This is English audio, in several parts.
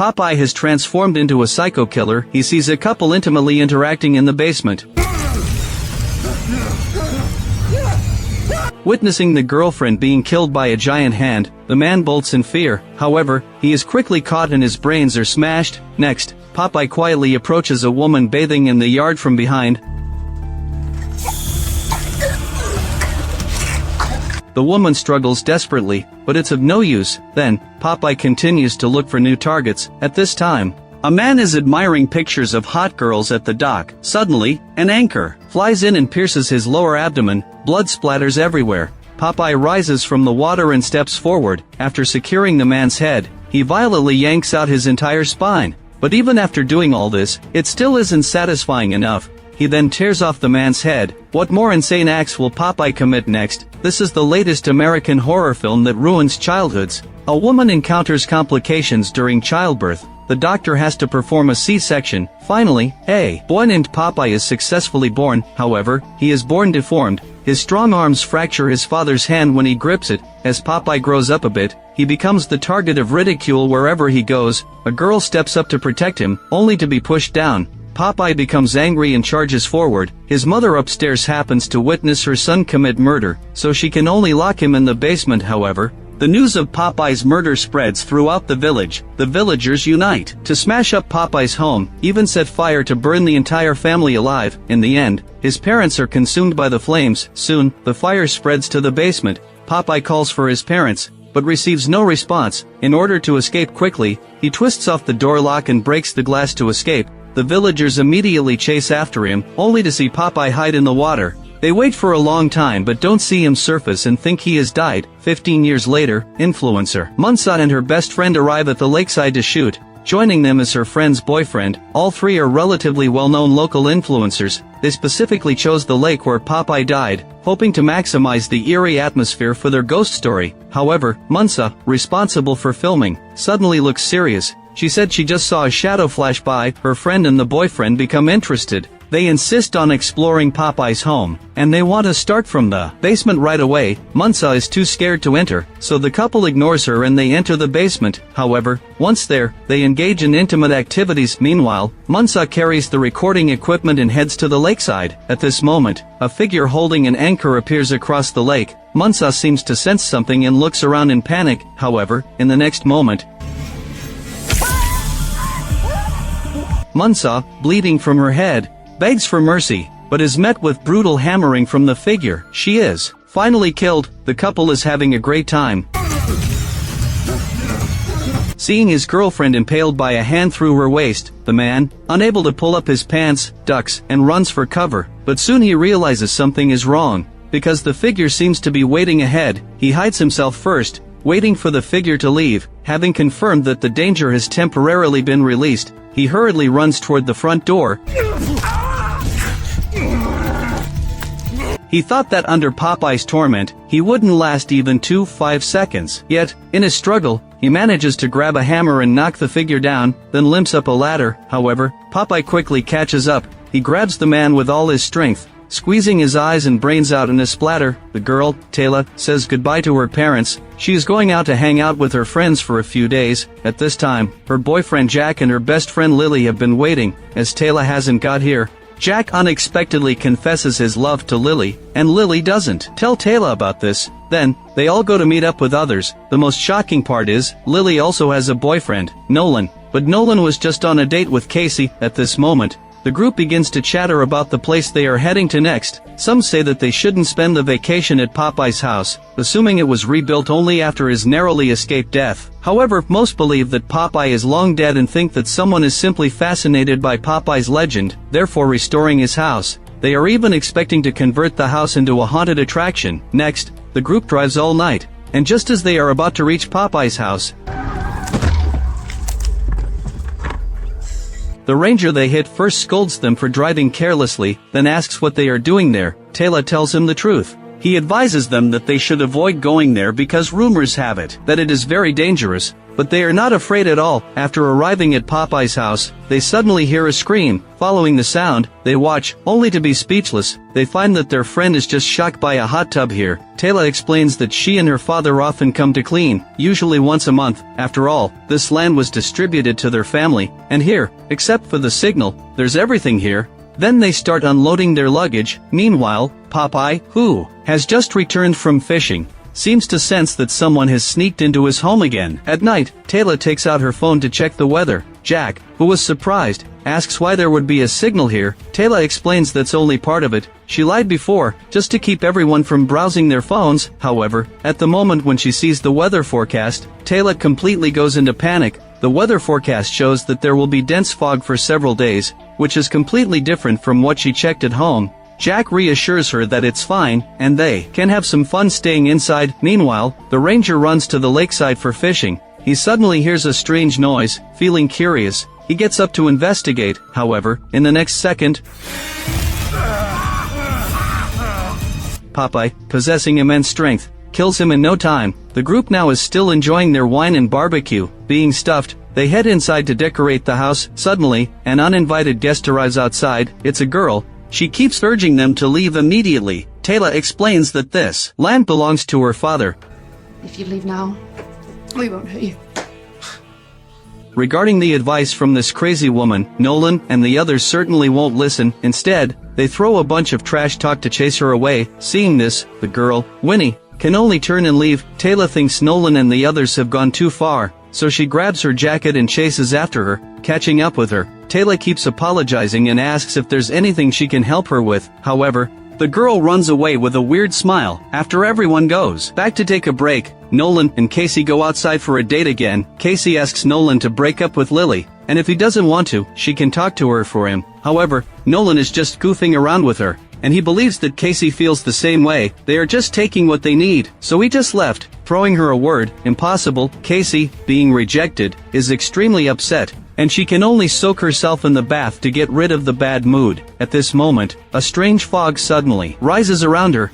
Popeye has transformed into a psycho killer, he sees a couple intimately interacting in the basement. Witnessing the girlfriend being killed by a giant hand, the man bolts in fear. However, he is quickly caught and his brains are smashed. Next, Popeye quietly approaches a woman bathing in the yard from behind. The woman struggles desperately, but it's of no use. Then, Popeye continues to look for new targets. At this time, a man is admiring pictures of hot girls at the dock. Suddenly, an anchor flies in and pierces his lower abdomen. Blood splatters everywhere. Popeye rises from the water and steps forward. After securing the man's head, he violently yanks out his entire spine. But even after doing all this, it still isn't satisfying enough. He then tears off the man's head. What more insane acts will Popeye commit next? This is the latest American horror film that ruins childhoods. A woman encounters complications during childbirth. The doctor has to perform a C-section. Finally, a boy named Popeye is successfully born. However, he is born deformed. His strong arms fracture his father's hand when he grips it. As Popeye grows up a bit, he becomes the target of ridicule wherever he goes. A girl steps up to protect him, only to be pushed down. Popeye becomes angry and charges forward. His mother upstairs happens to witness her son commit murder, so she can only lock him in the basement. However, the news of Popeye's murder spreads throughout the village. The villagers unite to smash up Popeye's home, even set fire to burn the entire family alive. In the end, his parents are consumed by the flames. Soon, the fire spreads to the basement. Popeye calls for his parents, but receives no response. In order to escape quickly, he twists off the door lock and breaks the glass to escape. The villagers immediately chase after him, only to see Popeye hide in the water. They wait for a long time but don't see him surface and think he has died. 15 years later, influencer Munsa and her best friend arrive at the lakeside to shoot. Joining them is her friend's boyfriend. All three are relatively well-known local influencers. They specifically chose the lake where Popeye died, hoping to maximize the eerie atmosphere for their ghost story. However, Munsa, responsible for filming, suddenly looks serious. She said she just saw a shadow flash by. Her friend and the boyfriend become interested. They insist on exploring Popeye's home, and they want to start from the basement right away. Munsa is too scared to enter, so the couple ignores her and they enter the basement. However, once there, they engage in intimate activities. Meanwhile, Munsa carries the recording equipment and heads to the lakeside. At this moment, a figure holding an anchor appears across the lake. Munsa seems to sense something and looks around in panic. However, in the next moment, Munsa, bleeding from her head, begs for mercy, but is met with brutal hammering from the figure. She is finally killed. The couple is having a great time. Seeing his girlfriend impaled by a hand through her waist, the man, unable to pull up his pants, ducks and runs for cover. But soon he realizes something is wrong, because the figure seems to be waiting ahead. He hides himself first, waiting for the figure to leave. Having confirmed that the danger has temporarily been released, he hurriedly runs toward the front door. He thought that under Popeye's torment, he wouldn't last even 5 seconds. Yet, in his struggle, he manages to grab a hammer and knock the figure down, then limps up a ladder. However, Popeye quickly catches up. He grabs the man with all his strength, squeezing his eyes and brains out in a splatter. The girl, Taylor, says goodbye to her parents. She is going out to hang out with her friends for a few days. At this time, her boyfriend Jack and her best friend Lily have been waiting. As Taylor hasn't got here, Jack unexpectedly confesses his love to Lily, and Lily doesn't tell Taylor about this. Then, they all go to meet up with others. The most shocking part is, Lily also has a boyfriend, Nolan, but Nolan was just on a date with Casey. At this moment, the group begins to chatter about the place they are heading to next. Some say that they shouldn't spend the vacation at Popeye's house, assuming it was rebuilt only after his narrowly escaped death. However, most believe that Popeye is long dead and think that someone is simply fascinated by Popeye's legend, therefore restoring his house. They are even expecting to convert the house into a haunted attraction. Next, the group drives all night, and just as they are about to reach Popeye's house, the ranger they hit first scolds them for driving carelessly, then asks what they are doing there. Taylor tells him the truth. He advises them that they should avoid going there because rumors have it that it is very dangerous. but they are not afraid at all. After arriving at Popeye's house, they suddenly hear a scream. Following the sound, they watch, only to be speechless. They find that their friend is just shocked by a hot tub here. Taylor explains that she and her father often come to clean, usually once a month. After all, this land was distributed to their family, and here, except for the signal, there's everything here. Then they start unloading their luggage. Meanwhile, Popeye, who has just returned from fishing, seems to sense that someone has sneaked into his home again. At night, Taylor takes out her phone to check the weather. Jack, who was surprised, asks why there would be a signal here. Taylor explains that's only part of it. She lied before, just to keep everyone from browsing their phones. However, at the moment when she sees the weather forecast, Taylor completely goes into panic. The weather forecast shows that there will be dense fog for several days, which is completely different from what she checked at home. Jack reassures her that it's fine, and they can have some fun staying inside. Meanwhile, the ranger runs to the lakeside for fishing. He suddenly hears a strange noise. Feeling curious, he gets up to investigate. However, in the next second, Popeye, possessing immense strength, kills him in no time. The group now is still enjoying their wine and barbecue. Being stuffed, they head inside to decorate the house. Suddenly, an uninvited guest arrives outside. It's a girl. She keeps urging them to leave immediately. Taylor explains that this land belongs to her father. If you leave now, we won't hurt you. Regarding the advice from this crazy woman, Nolan and the others certainly won't listen. Instead, they throw a bunch of trash talk to chase her away. Seeing this, the girl, Winnie, can only turn and leave. Taylor thinks Nolan and the others have gone too far, so she grabs her jacket and chases after her, catching up with her. Taylor keeps apologizing and asks if there's anything she can help her with. However, the girl runs away with a weird smile. After everyone goes back to take a break, Nolan and Casey go outside for a date again. Casey asks Nolan to break up with Lily, and if he doesn't want to, she can talk to her for him. However, Nolan is just goofing around with her, and he believes that Casey feels the same way. They are just taking what they need, so he just left, throwing her a word. Impossible. Casey, being rejected, is extremely upset, and she can only soak herself in the bath to get rid of the bad mood. At this moment, a strange fog suddenly rises around her.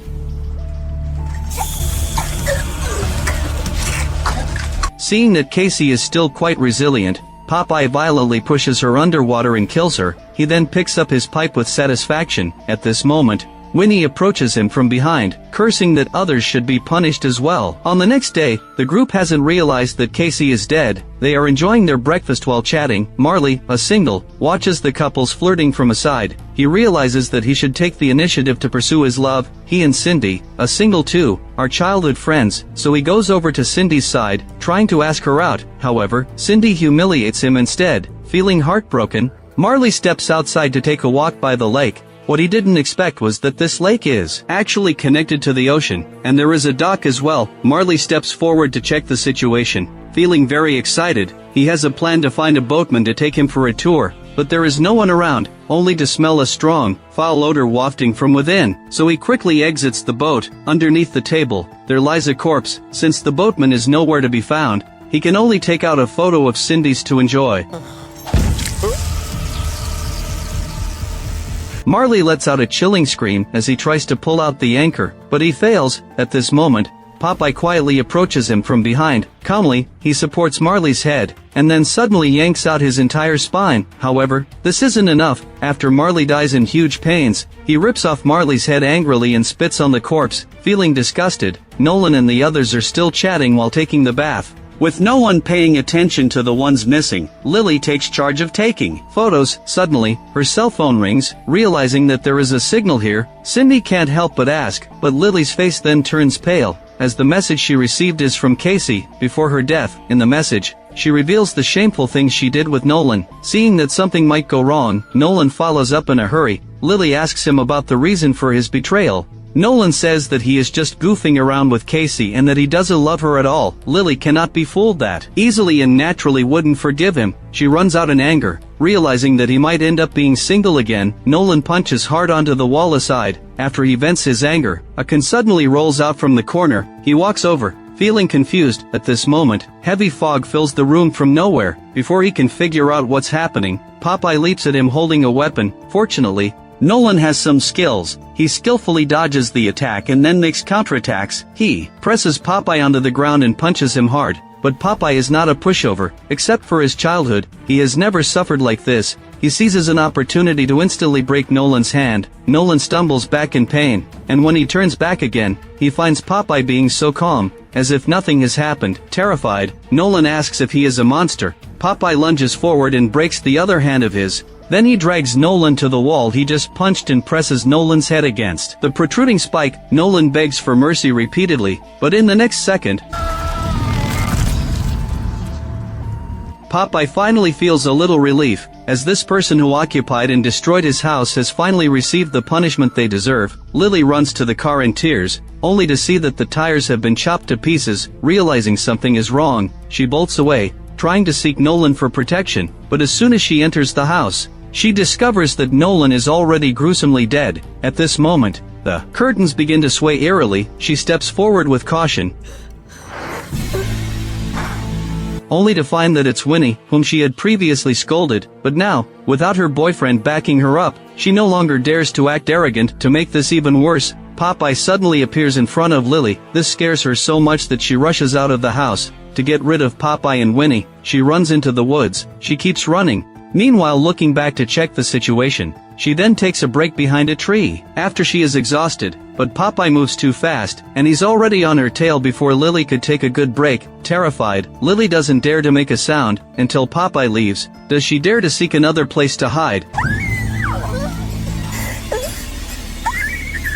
Seeing that Casey is still quite resilient, Popeye violently pushes her underwater and kills her. He then picks up his pipe with satisfaction. At this moment, Winnie approaches him from behind, cursing that others should be punished as well. On the next day, the group hasn't realized that Casey is dead. They are enjoying their breakfast while chatting. Marley, a single, watches the couples flirting from aside. He realizes that he should take the initiative to pursue his love. He and Cindy, a single too, are childhood friends, so he goes over to Cindy's side, trying to ask her out. However, Cindy humiliates him instead. Feeling heartbroken, Marley steps outside to take a walk by the lake. What he didn't expect was that this lake is actually connected to the ocean, and there is a dock as well. Marley steps forward to check the situation. Feeling very excited, he has a plan to find a boatman to take him for a tour, but there is no one around, only to smell a strong, foul odor wafting from within. So he quickly exits the boat. Underneath the table, there lies a corpse. Since the boatman is nowhere to be found, he can only take out a photo of Cindy's to enjoy. Marley lets out a chilling scream as he tries to pull out the anchor, but he fails. At this moment, Popeye quietly approaches him from behind. Calmly, he supports Marley's head, and then suddenly yanks out his entire spine. However, this isn't enough. After Marley dies in huge pains, he rips off Marley's head angrily and spits on the corpse. Feeling disgusted, Nolan and the others are still chatting while taking the bath. With no one paying attention to the ones missing, Lily takes charge of taking photos. Suddenly, her cell phone rings. Realizing that there is a signal here, Cindy can't help but ask, but Lily's face then turns pale, as the message she received is from Casey, before her death. In the message, she reveals the shameful things she did with Nolan. Seeing that something might go wrong, Nolan follows up in a hurry. Lily asks him about the reason for his betrayal. Nolan says that he is just goofing around with Casey and that he doesn't love her at all. Lily cannot be fooled that easily and naturally wouldn't forgive him. She runs out in anger, realizing that he might end up being single again. Nolan punches hard onto the wall aside. After he vents his anger, a can suddenly rolls out from the corner. He walks over, feeling confused. At this moment, heavy fog fills the room from nowhere. Before he can figure out what's happening, Popeye leaps at him holding a weapon. Fortunately, Nolan has some skills. He skillfully dodges the attack and then makes counterattacks. He presses Popeye onto the ground and punches him hard, but but Popeye is not a pushover. Except for his childhood, he has never suffered like this. He seizes an opportunity to instantly break Nolan's hand. Nolan stumbles back in pain, and when he turns back again, he finds Popeye being so calm, as if nothing has happened. Terrified, Nolan asks if he is a monster. Popeye lunges forward and breaks the other hand of his. Then he drags Nolan to the wall he just punched and presses Nolan's head against the protruding spike. Nolan begs for mercy repeatedly, but in the next second, Popeye finally feels a little relief, as this person who occupied and destroyed his house has finally received the punishment they deserve. Lily runs to the car in tears, only to see that the tires have been chopped to pieces. Realizing something is wrong, she bolts away, trying to seek Nolan for protection, but as soon as she enters the house, she discovers that Nolan is already gruesomely dead. At this moment, the curtains begin to sway eerily. She steps forward with caution, only to find that it's Winnie, whom she had previously scolded, but now, without her boyfriend backing her up, she no longer dares to act arrogant. To make this even worse, Popeye suddenly appears in front of Lily. This scares her so much that she rushes out of the house. To get rid of Popeye and Winnie, she runs into the woods. She keeps running, meanwhile looking back to check the situation. She then takes a break behind a tree, after she is exhausted, but Popeye moves too fast, and he's already on her tail before Lily could take a good break. Terrified, Lily doesn't dare to make a sound, until Popeye leaves. Does she dare to seek another place to hide?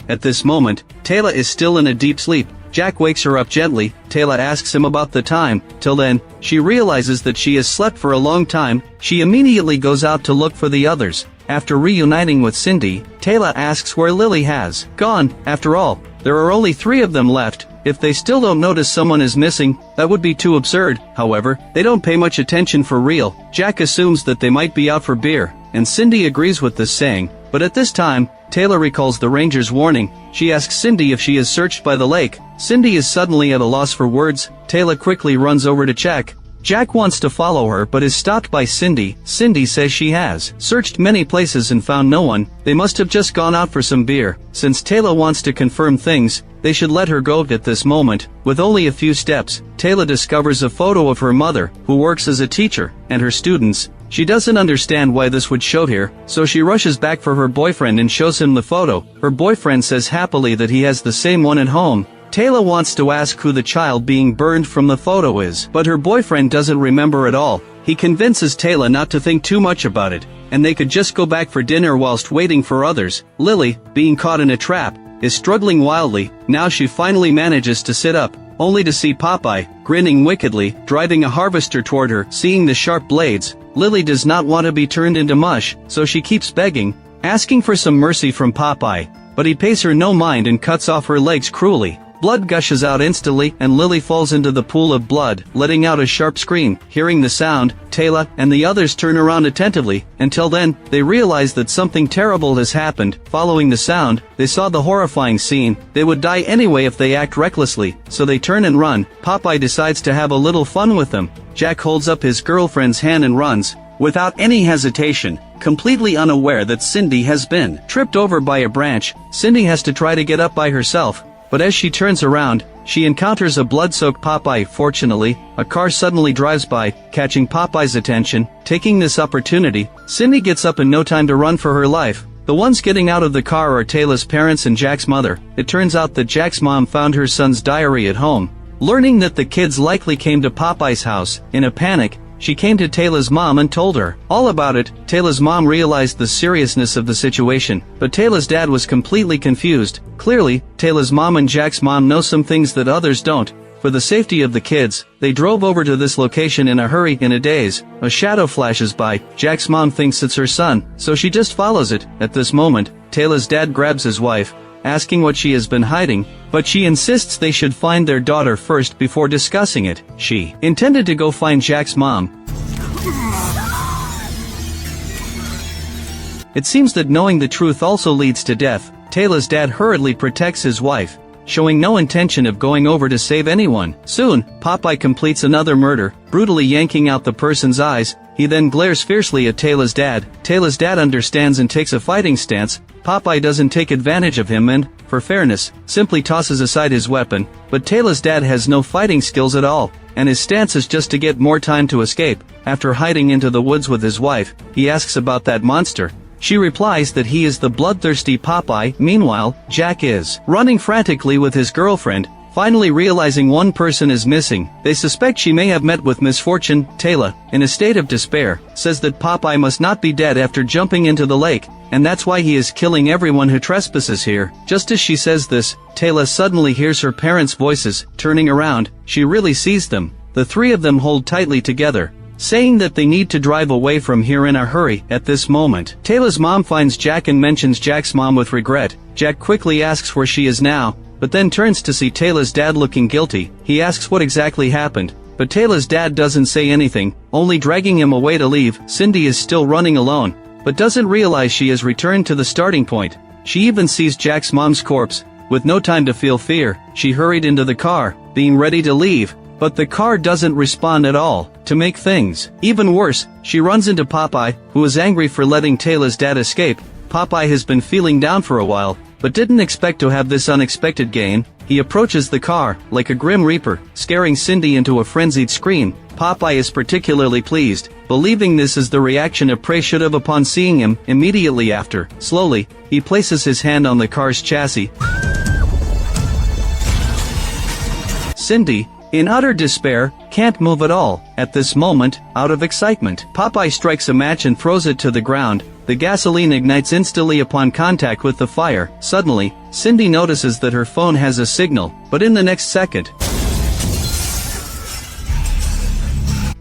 At this moment, Taylor is still in a deep sleep. Jack wakes her up gently. Taylor asks him about the time. Till then, she realizes that she has slept for a long time. She immediately goes out to look for the others. After reuniting with Cindy, Taylor asks where Lily has gone. After all, there are only 3 of them left. If they still don't notice someone is missing, that would be too absurd. However, they don't pay much attention for real. Jack assumes that they might be out for beer, and Cindy agrees with this saying. But at this time, Taylor recalls the ranger's warning. She asks Cindy if she is searched by the lake. Cindy is suddenly at a loss for words. Taylor quickly runs over to check. Jack wants to follow her but is stopped by Cindy. Cindy says she has searched many places and found no one. They must have just gone out for some beer. Since Taylor wants to confirm things, they should let her go. At this moment, with only a few steps, Taylor discovers a photo of her mother, who works as a teacher, and her students. She doesn't understand why this would show here, so she rushes back for her boyfriend and shows him the photo. Her boyfriend says happily that he has the same one at home. Taylor wants to ask who the child being burned from the photo is, but her boyfriend doesn't remember at all. He convinces Taylor not to think too much about it, and they could just go back for dinner whilst waiting for others. Lily, being caught in a trap, is struggling wildly. Now she finally manages to sit up, only to see Popeye, grinning wickedly, driving a harvester toward her. Seeing the sharp blades, Lily does not want to be turned into mush, so she keeps begging, asking for some mercy from Popeye, but he pays her no mind and cuts off her legs cruelly. Blood gushes out instantly, and Lily falls into the pool of blood, letting out a sharp scream. Hearing the sound, Taylor and the others turn around attentively. Until then, they realize that something terrible has happened. Following the sound, they saw the horrifying scene. They would die anyway if they act recklessly, so they turn and run. Popeye decides to have a little fun with them. Jack holds up his girlfriend's hand and runs, without any hesitation, completely unaware that Cindy has been tripped over by a branch. Cindy has to try to get up by herself, but as she turns around, she encounters a blood-soaked Popeye. Fortunately, a car suddenly drives by, catching Popeye's attention. Taking this opportunity, Cindy gets up in no time to run for her life. The ones getting out of the car are Taylor's parents and Jack's mother. It turns out that Jack's mom found her son's diary at home. Learning that the kids likely came to Popeye's house, in a panic, she came to Taylor's mom and told her all about it. Taylor's mom realized the seriousness of the situation, but Taylor's dad was completely confused. Clearly, Taylor's mom and Jack's mom know some things that others don't. For the safety of the kids, they drove over to this location in a hurry. In a daze, a shadow flashes by. Jack's mom thinks it's her son, so she just follows it. At this moment, Taylor's dad grabs his wife, asking what she has been hiding, but she insists they should find their daughter first before discussing it. She intended to go find Jack's mom. It seems that knowing the truth also leads to death. Taylor's dad hurriedly protects his wife, showing no intention of going over to save anyone. Soon, Popeye completes another murder, brutally yanking out the person's eyes. He then glares fiercely at Tayla's dad. Tayla's dad understands and takes a fighting stance. Popeye doesn't take advantage of him and, for fairness, simply tosses aside his weapon, but Tayla's dad has no fighting skills at all, and his stance is just to get more time to escape. After hiding into the woods with his wife, he asks about that monster. She replies that he is the bloodthirsty Popeye. Meanwhile, Jack is running frantically with his girlfriend, finally realizing one person is missing. They suspect she may have met with misfortune. Tayla, in a state of despair, says that Popeye must not be dead after jumping into the lake, and that's why he is killing everyone who trespasses here. Just as she says this, Tayla suddenly hears her parents' voices. Turning around, she really sees them. The three of them hold tightly together, saying that they need to drive away from here in a hurry. At this moment, Tayla's mom finds Jack and mentions Jack's mom with regret. Jack quickly asks where she is now, but then turns to see Tayla's dad looking guilty. He asks what exactly happened, but Tayla's dad doesn't say anything, only dragging him away to leave. Cindy is still running alone, but doesn't realize she has returned to the starting point. She even sees Jack's mom's corpse. With no time to feel fear, she hurried into the car, being ready to leave, but the car doesn't respond at all. To make things even worse, she runs into Popeye, who is angry for letting Tayla's dad escape. Popeye has been feeling down for a while, but didn't expect to have this unexpected gain. He approaches the car, like a grim reaper, scaring Cindy into a frenzied scream. Popeye is particularly pleased, believing this is the reaction a prey should have upon seeing him. Immediately after, slowly, he places his hand on the car's chassis. Cindy, in utter despair, can't move at all. At this moment, out of excitement, Popeye strikes a match and throws it to the ground. The gasoline ignites instantly upon contact with the fire. Suddenly, Cindy notices that her phone has a signal, but in the next second,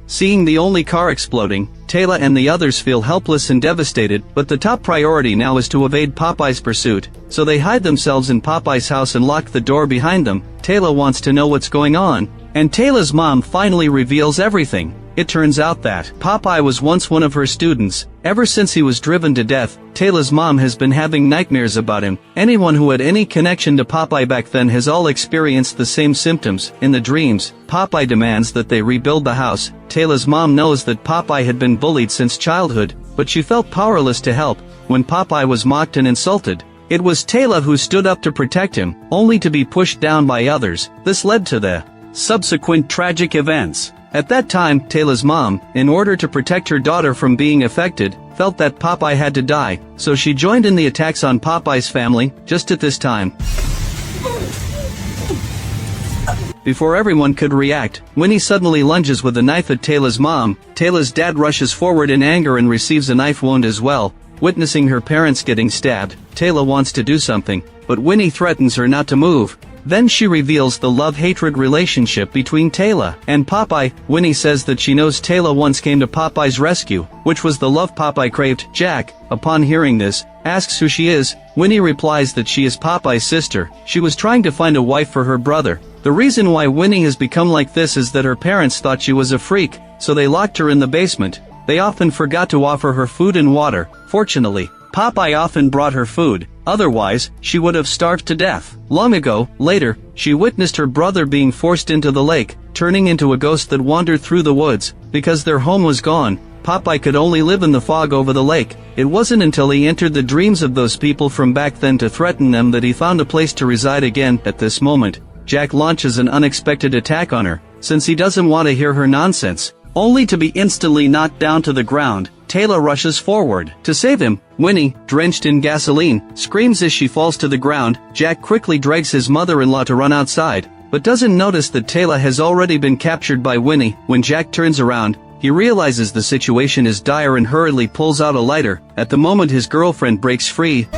seeing the only car exploding, Tayla and the others feel helpless and devastated, but the top priority now is to evade Popeye's pursuit, so they hide themselves in Popeye's house and lock the door behind them. Tayla wants to know what's going on, and Tayla's mom finally reveals everything. It turns out that Popeye was once one of her students. Ever since he was driven to death, Tayla's mom has been having nightmares about him. Anyone who had any connection to Popeye back then has all experienced the same symptoms. In the dreams, Popeye demands that they rebuild the house. Tayla's mom knows that Popeye had been bullied since childhood, but she felt powerless to help. When Popeye was mocked and insulted, it was Tayla who stood up to protect him, only to be pushed down by others. This led to the subsequent tragic events. At that time, Tayla's mom, in order to protect her daughter from being affected, felt that Popeye had to die, so she joined in the attacks on Popeye's family. Just at this time, before everyone could react, Winnie suddenly lunges with a knife at Tayla's mom. Tayla's dad rushes forward in anger and receives a knife wound as well. Witnessing her parents getting stabbed, Tayla wants to do something, but Winnie threatens her not to move. Then she reveals the love-hatred relationship between Tayla and Popeye. Winnie says that she knows Tayla once came to Popeye's rescue, which was the love Popeye craved. Jack, upon hearing this, asks who she is. Winnie replies that she is Popeye's sister. She was trying to find a wife for her brother. The reason why Winnie has become like this is that her parents thought she was a freak, so they locked her in the basement. They often forgot to offer her food and water. Fortunately, Popeye often brought her food, otherwise, she would have starved to death. Long ago, later, she witnessed her brother being forced into the lake, turning into a ghost that wandered through the woods. Because their home was gone, Popeye could only live in the fog over the lake. It wasn't until he entered the dreams of those people from back then to threaten them that he found a place to reside again. At this moment, Jack launches an unexpected attack on her, since he doesn't want to hear her nonsense, only to be instantly knocked down to the ground. Tayla rushes forward to save him. Winnie, drenched in gasoline, screams as she falls to the ground. Jack quickly drags his mother-in-law to run outside, but doesn't notice that Tayla has already been captured by Winnie. When Jack turns around, he realizes the situation is dire and hurriedly pulls out a lighter. At the moment his girlfriend breaks free,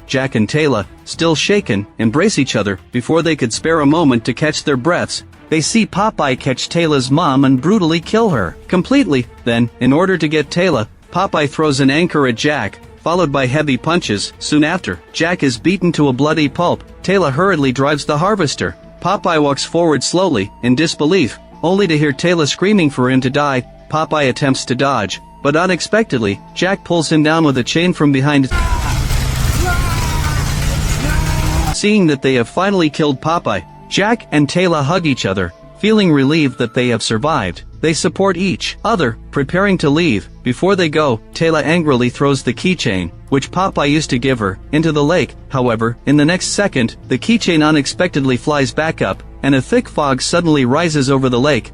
Jack and Tayla, still shaken, embrace each other. Before they could spare a moment to catch their breaths, they see Popeye catch Tayla's mom and brutally kill her completely. Then, in order to get Tayla, Popeye throws an anchor at Jack, followed by heavy punches. Soon after, Jack is beaten to a bloody pulp. Tayla hurriedly drives the harvester. Popeye walks forward slowly, in disbelief, only to hear Tayla screaming for him to die. Popeye attempts to dodge, but unexpectedly, Jack pulls him down with a chain from behind. Seeing that they have finally killed Popeye, Jack and Tayla hug each other, feeling relieved that they have survived. They support each other, preparing to leave. Before they go, Taylor angrily throws the keychain, which Popeye used to give her, into the lake. However, in the next second, the keychain unexpectedly flies back up, and a thick fog suddenly rises over the lake.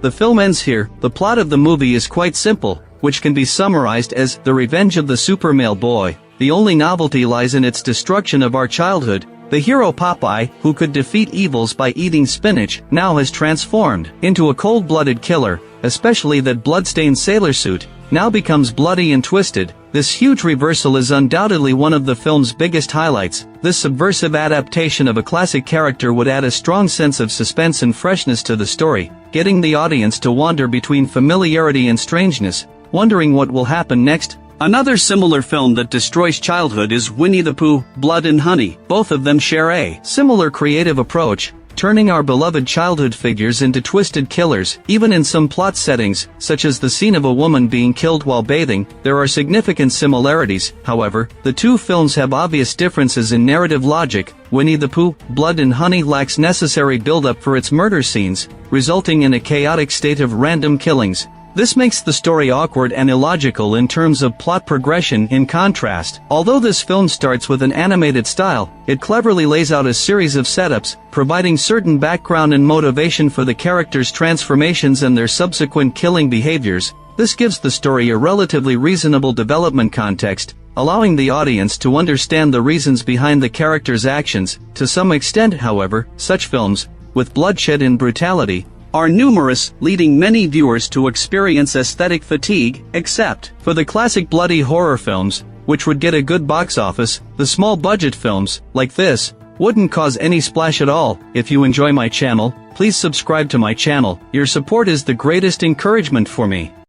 The film ends here. The plot of the movie is quite simple, which can be summarized as The Revenge of the Super Male Boy. The only novelty lies in its destruction of our childhood. The hero Popeye, who could defeat evils by eating spinach, now has transformed into a cold-blooded killer, especially that blood-stained sailor suit now becomes bloody and twisted. This huge reversal is undoubtedly one of the film's biggest highlights. This subversive adaptation of a classic character would add a strong sense of suspense and freshness to the story, getting the audience to wander between familiarity and strangeness, wondering what will happen next. Another similar film that destroys childhood is Winnie the Pooh, Blood and Honey. Both of them share a similar creative approach, turning our beloved childhood figures into twisted killers. Even in some plot settings, such as the scene of a woman being killed while bathing, there are significant similarities. However, the two films have obvious differences in narrative logic. Winnie the Pooh, Blood and Honey lacks necessary build-up for its murder scenes, resulting in a chaotic state of random killings. This makes the story awkward and illogical in terms of plot progression. In contrast, although this film starts with an animated style, it cleverly lays out a series of setups, providing certain background and motivation for the characters' transformations and their subsequent killing behaviors. This gives the story a relatively reasonable development context, allowing the audience to understand the reasons behind the characters' actions. To some extent, however, such films, with bloodshed and brutality, are numerous, leading many viewers to experience aesthetic fatigue. Except for the classic bloody horror films, which would get a good box office, the small budget films, like this, wouldn't cause any splash at all. If you enjoy my channel, please subscribe to my channel. Your support is the greatest encouragement for me.